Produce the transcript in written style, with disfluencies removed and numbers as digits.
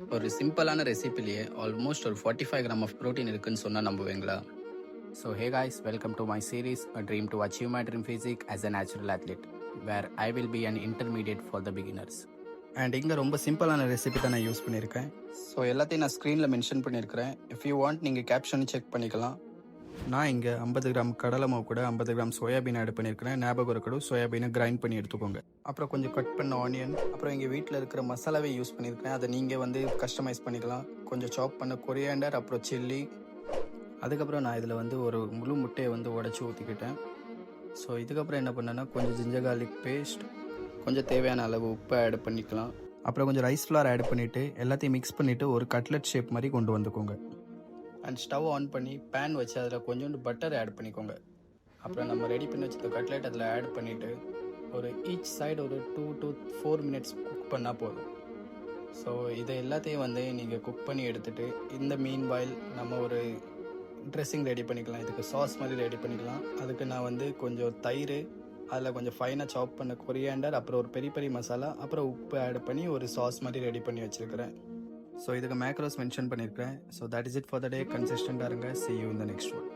ஒரு சிம்பிளான ரெசிபிலேயே ஆல்மோஸ்ட் ஒரு 45 கிராம் ஆஃப் ப்ரோட்டீன் இருக்குன்னு சொன்னால் நம்புவீங்களா? So hey guys, welcome to my series A Dream to Achieve My Dream Physique as a Natural Athlete, where I will be an intermediate for the beginners. And இங்கே ரொம்ப சிம்பிளான recipe தான் நான் use பண்ணியிருக்கேன். So எல்லாத்தையும் நான் ஸ்க்ரீனில் mention பண்ணியிருக்கிறேன். இஃப் யூ வாண்ட் நீங்கள் கேப்ஷன் செக் பண்ணிக்கலாம். நான் இங்கே 50 கிராம் கடலை மாவு கூட 50 கிராம் சோயாபீன் ஆட் பண்ணியிருக்கிறேன். ஞாபகம் இருக்கட்டும், சோயாபீனை கிரைண்ட் பண்ணி எடுத்துக்கோங்க. அப்புறம் கொஞ்சம் கட் பண்ண ஆனியன், அப்புறம் எங்கள் வீட்டில் இருக்கிற மசாலாவே யூஸ் பண்ணியிருக்கிறேன். அதை நீங்கள் வந்து கஸ்டமைஸ் பண்ணிக்கலாம். கொஞ்சம் சாப் பண்ண கொரியாண்டர், அப்புறம் சில்லி. அதுக்கப்புறம் நான் இதில் வந்து ஒரு முழு முட்டையை வந்து உடச்சி ஊற்றிக்கிட்டேன். ஸோ இதுக்கப்புறம் என்ன பண்ணேன்னா கொஞ்சம் ஜிஞ்சர் கார்லிக் பேஸ்ட், கொஞ்சம் தேவையான அளவு உப்பை ஆட் பண்ணிக்கலாம். அப்புறம் கொஞ்சம் ரைஸ் ஃப்ளார் ஆட் பண்ணிவிட்டு எல்லாத்தையும் மிக்ஸ் பண்ணிவிட்டு ஒரு கட்லெட் ஷேப் மாதிரி கொண்டு வந்துக்கோங்க. அண்ட் ஸ்டவ் ஆன் பண்ணி பேன் வச்சு அதில் கொஞ்சோண்டு பட்டர் ஆட் பண்ணிக்கோங்க. அப்புறம் நம்ம ரெடி பண்ணி வச்சுருக்க கட்லெட் அதில் ஆட் பண்ணிவிட்டு ஒரு ஈச் சைடு ஒரு 2 to 4 மினிட்ஸ் குக் பண்ணால் போதும். ஸோ இதை எல்லாத்தையும் வந்து நீங்கள் குக் பண்ணி எடுத்துகிட்டு இந்த மீன் வாயில் நம்ம ஒரு ட்ரெஸ்ஸிங் ரெடி பண்ணிக்கலாம். இதுக்கு சாஸ் மாதிரி ரெடி பண்ணிக்கலாம். அதுக்கு நான் வந்து கொஞ்சம் தயிர், அதில் கொஞ்சம் ஃபைனாக சாப் பண்ண கொரியாண்டர், அப்புறம் ஒரு பெரிய பெரிய மசாலா, அப்புறம் உப்பு ஆட் பண்ணி ஒரு சாஸ் மாதிரி ரெடி பண்ணி வச்சுருக்கிறேன். ஸோ இதுக்கு மேக்ரோஸ் மென்ஷன் பண்ணியிருக்கிறேன். So that is it for the day. கன்சிஸ்டண்ட்டாக இருங்க. see you in the next one.